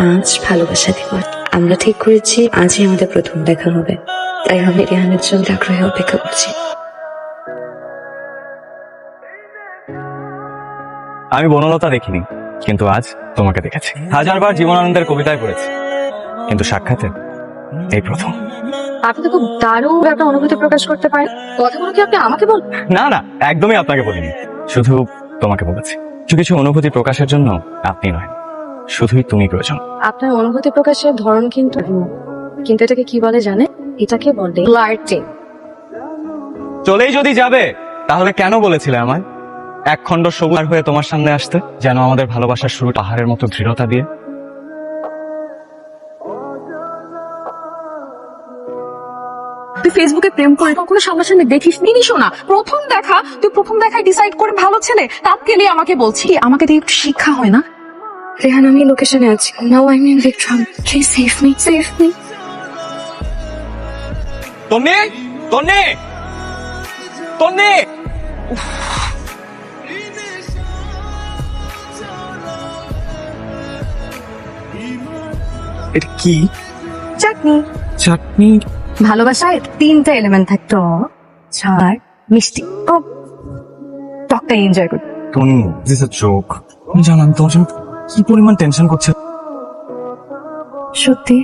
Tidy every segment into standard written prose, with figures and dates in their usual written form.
আজ ভালোবাসা দিবস। আমরা ঠিক করেছি আজই আমাদের প্রথম দেখা হবে, তাই আমি রেহানের জন্য আগ্রহে অপেক্ষা করছি। আমি বনলতা দেখিনি, কিন্তু আজ তোমাকে দেখেছি। হাজারবার জীবনানন্দের কবিতায় পড়েছি, কিন্তু সাক্ষাতে এই প্রথম। আপনি তো খুব দারুণ একটা অনুভূতি প্রকাশ করতে পারেন। কথাগুলো কি আপনি আমাকে বল? না না, একদমই আপনাকে বলিনি, শুধু তোমাকে বলেছি। কিছু কিছু অনুভূতি প্রকাশের জন্য আপনি নয়, শুধুই তুমি প্রয়োজন। আপনার অনুভূতি প্রকাশের ধরন কিন্তু এটাকে কি বলে জানে? এটাকে বলে ফ্লার্টিং। চলেই যদি যাবে তাহলে কেন বলেছিলে আমায় এক খণ্ড সবুজ হয়ে তোমার সামনে আসতে, যেন আমাদের ভালোবাসার শুরু পাহাড়ের মতো দৃঢ়তা দিয়ে? তুই ফেসবুকে প্রেম করে কখনো সামনাসামনি দেখিস নি শোনা? প্রথম দেখা, তুই প্রথম দেখায় ডিসাইড করে ভালো ছেলে তাকে নিয়ে আমাকে বলছি। আমাকে দিয়ে একটু শিক্ষা হয় না? রেহান, আমি লোকেশনে আছি। নাও আই মিন ভিক্ট্রাম, please save me, save me. Tonni, Tonni, Tonni! এটা কি? চাটনি। চাটনি? ভালোবাসায় 3টা এলিমেন্ট থাকতো, ঝাল, মিষ্টি ও টকটা এনজয় করি। তন্নি, দিস আ জোক। আমি জানাম তোমার জন্য কি পরিমাণ টেনশন করছে। সত্যি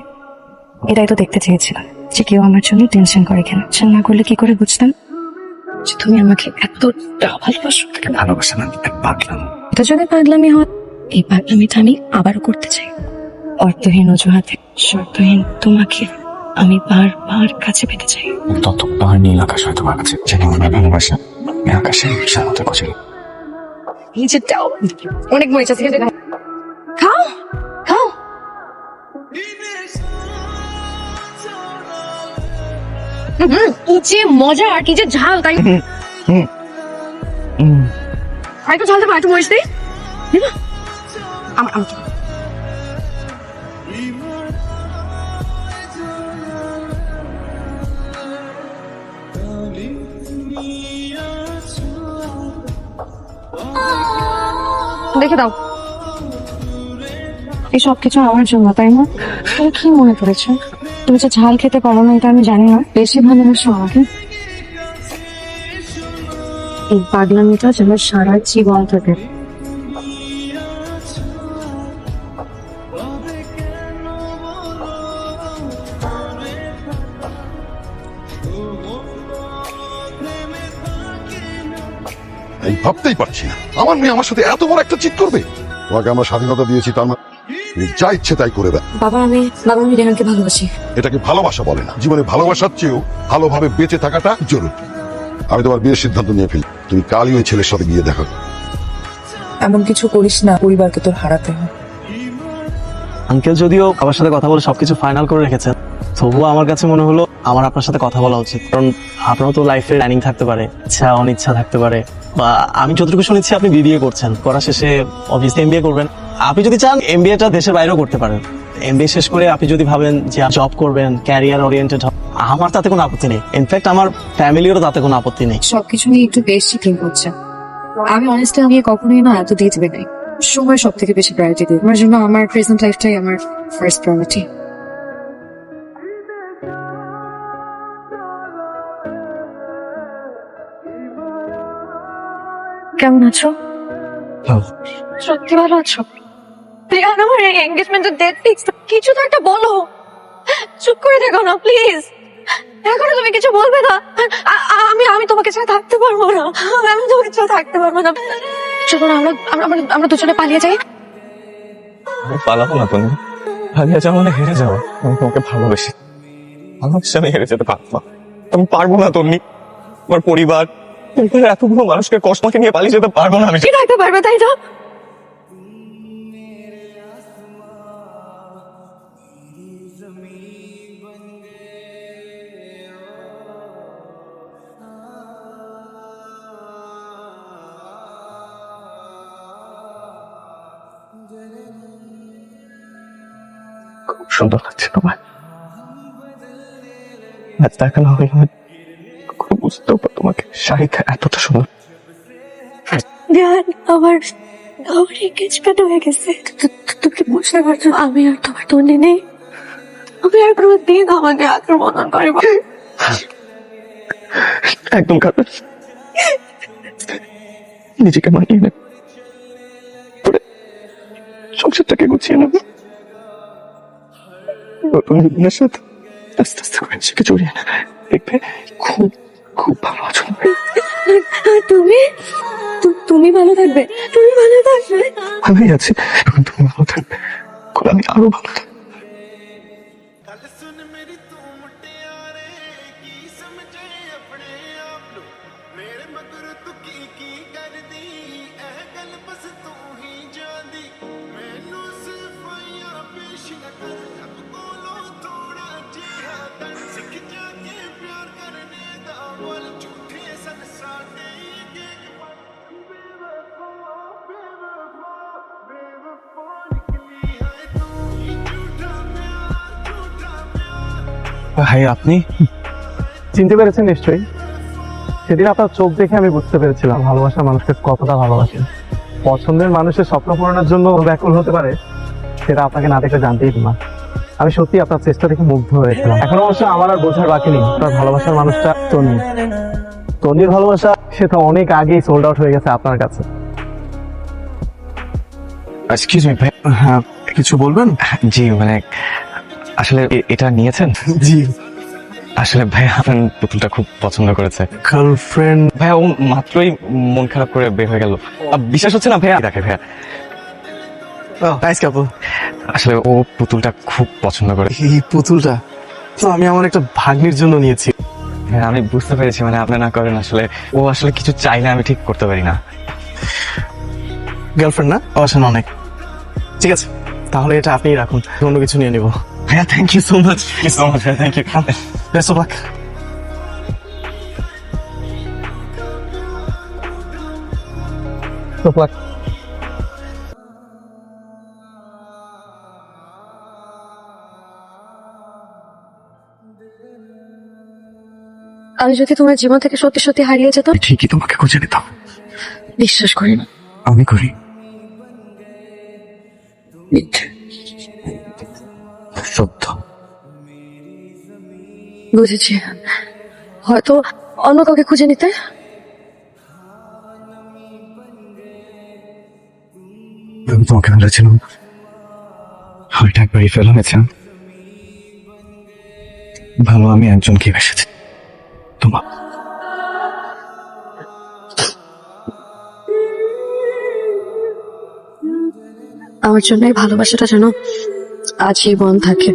এটাই তো দেখতে চেয়েছিলাম, যে কেউ আমার জন্য টেনশন করে কেন। টেনশন না করলে কি করে বুঝতাম যে তুমি আমাকে এতটা ভালোবাসো? ভালোবাসা না, পাগলাম। এটা যদি পাগলামি হয়, এই পাগলামিটা আমি আবারও করতে চাই। অর্থহীন অজুহাতে শর্তহীন তোমাকে আমি বারবার কাছে পেতে চাই। তত পাহাড় নীল আকাশ হয়তো তোমার কাছে, যেখানে আমার ভালোবাসা আকাশে বিশাল মতো গজল। নিজেরটাও অনেক মরিচ আছে, খাও খাও। কি যে মজা আর কি যে ঝাল, তাই একটু ঝাল দেবো, একটু মরিচ দিই। আমার দেখে দাও, এই সবকিছু আমার জন্য, তাই না? তুমি কি মনে করেছো তুমি যে ঝাল খেতে পারো না এটা আমি জানি না? বেশি ভালোবাসো আমাকে। এই পাগলামিটা যেন সারা জীবন থাকে। আমি ভাবতেই পারছি না আমার মেয়ে আমার সাথে এত বড় একটা চিট করবে। তোমাকে আমরা স্বাধীনতা দিয়েছি, তার মানে তুমি যা ইচ্ছে তাই করে দাও। বাবা, আমি রেহানকে ভালোবাসি। এটাকে ভালোবাসা বলে না, জীবনে ভালোবাসার চেয়েও ভালোভাবে বেঁচে থাকাটা জরুরি। আমি তোমার বিয়ের সিদ্ধান্ত নিয়ে ফেলি, তুমি কালই ওই ছেলের সাথে গিয়ে দেখো। এমন কিছু করিস না, পরিবারকে তোর হারাতে হয়। আঙ্কেল যদিও আমার সাথে কথা বলে সবকিছু ফাইনাল করে রেখেছেন, তবুও আমার কাছে মনে হলো আমার আপনার সাথে কথা বলা উচিত। কারণ আপনারও তো লাইফে প্ল্যানিং থাকতে পারে, ইচ্ছা অনিচ্ছা থাকতে পারে। বা আমি যতটুকু শুনেছি আপনি বিবিএ করছেন, করা শেষে অবভিয়াসলি এমবিএ করবেন। আপনি যদি চান এমবিএটা দেশের বাইরেও করতে পারেন। এমবিএ শেষ করে আপনি যদি ভাবেন যে জব করবেন, ক্যারিয়ার ওরিয়েন্টেড, আমার তাতে কোনো আপত্তি নেই। ইনফ্যাক্ট আমার ফ্যামিলিরও তাতে কোনো আপত্তি নেই। সবকিছু নিয়ে একটু বেশি থিঙ্ক করছে। আমি অনেস্টলি আমি কখনোই না এত দিয়ে দেবে নাই। সময় সব থেকে বেশি প্রায়োরিটি দিই। আমার জন্য আমার প্রেজেন্ট লাইফটাই আমার ফার্স্ট প্রায়োরিটি। কেমন আছো? সত্যি ভালো আছো? রিহান, আমার এনগেজমেন্টের ডেট ফিক্স। কিছু তো একটা বলো, চুপ করে দেখো না প্লিজ। এখনো তুমি কিছু বলবে না? আমি তোমাকে ছাড়া থাকতে পারবো না, আমি তোমাকে ছাড়া থাকতে পারবো না। চলো না, আমরা দুজনে পালিয়ে যাই। আমি পালাবো না তন্নি, পালিয়ে যাওয়া মানে হেরে যাওয়া। আমি তোমাকে ভালোবেসে আমি হেরে যেতে পারবো না। আমি পারবো না তন্নি, আমার পরিবার, এতগুলো মানুষকে কষ্টকে নিয়ে পালিয়ে যেতে পারবো না আমি। কি থাকতে পারবে, তাই না? খুব সুন্দর লাগছে তোমায়। আজ দেখানো হলে বুঝতেও পারো তোমাকে শাড়িটা এতটা সুন্দর। রিহান, আমার এনগেজমেন্ট হয়ে গেছে। বুঝতে পারছো আমি আর তোমার তন্নি নেই? আমি আর কোনো দিন আমাকে আক্রমণ করে একদম খারাপ, নিজেকে মানিয়ে নেব, পরে সংসারটাকে গুছিয়ে নেব, নতুন জীবনের সাথে আস্তে আস্তে করে নিজেকে জড়িয়ে নেবে, দেখবে খুব খুব ভালো আছো। আর তুমি তুমি ভালো থাকবে, তুমি ভালো থাকবে। আমি আছি, এখন তুমি ভালো থাকবে, এখন আমি আরো ভালো থাকবো। ভাই আপনি চিনতে পেরেছেন নিশ্চয়ই। সেদিন আপনার চোখ দেখে আমি বুঝতে পেরেছিলাম ভালোবাসার মানুষকে কতটা ভালোবাসেন। পছন্দের মানুষের স্বপ্ন পূরণের জন্য ব্যাকুল হতে পারে, সেটা আপনাকে না দেখলে জানতেই না। আমি সত্যি আপনার চেষ্টা দেখে মুগ্ধ হয়েছিলাম। এখন অবশ্য আমার আর বোঝার বাকি নেই, আপনার ভালোবাসার মানুষটা তন্নি। তন্নির ভালোবাসা সে তো অনেক আগেই সোল্ড আউট হয়ে গেছে আপনার কাছে। এক্সকিউজ মি ভাই, হ্যাঁ, কিছু বলবেন? জি মানে আসলে এটা নিয়েছেন? জি। আসলে ভাই আপনার পুতুলটা খুব পছন্দ করেছে। গার্লফ্রেন্ড? ভাইয়া ও মাত্রই মন খারাপ করে বের হয়ে গেল। বিশ্বাস হচ্ছে না ভাইয়া, দেখে ভাইয়া নাইস কাপল। আসলে ও পুতুলটা খুব পছন্দ করে। এই পুতুলটা তো আমি আমার একটা ভাগ্নির জন্য নিয়েছি। হ্যাঁ আমি বুঝতে পেরেছি, মানে আপনি না করেন, আসলে ও আসলে কিছু চাইলে আমি ঠিক করতে পারি না। গার্লফ্রেন্ড না? অবশ্য অনেক। ঠিক আছে, তাহলে এটা আপনিই রাখুন, অন্য কিছু নিয়ে নিব। ভাইয়া thank you so much, so much, thank you. Best of luck. আমি যদি তোমার জীবন থেকে সত্যি সত্যি হারিয়ে যেতাম, ঠিকই তোমাকে খুঁজে নিতাম। বিশ্বাস করি না। আমি করি। সত্য। বুঝেছি, হয়তো অন্য কাউকে খুঁজে নিতে। আমি তোমাকে হারিয়েছিলাম, হয়তো একবারই ফেল হয়েছে। ভালো আমি একজনকে বেসেছি, তোমার। আমার জন্য এই ভালোবাসাটা যেন আজীবন থাকে।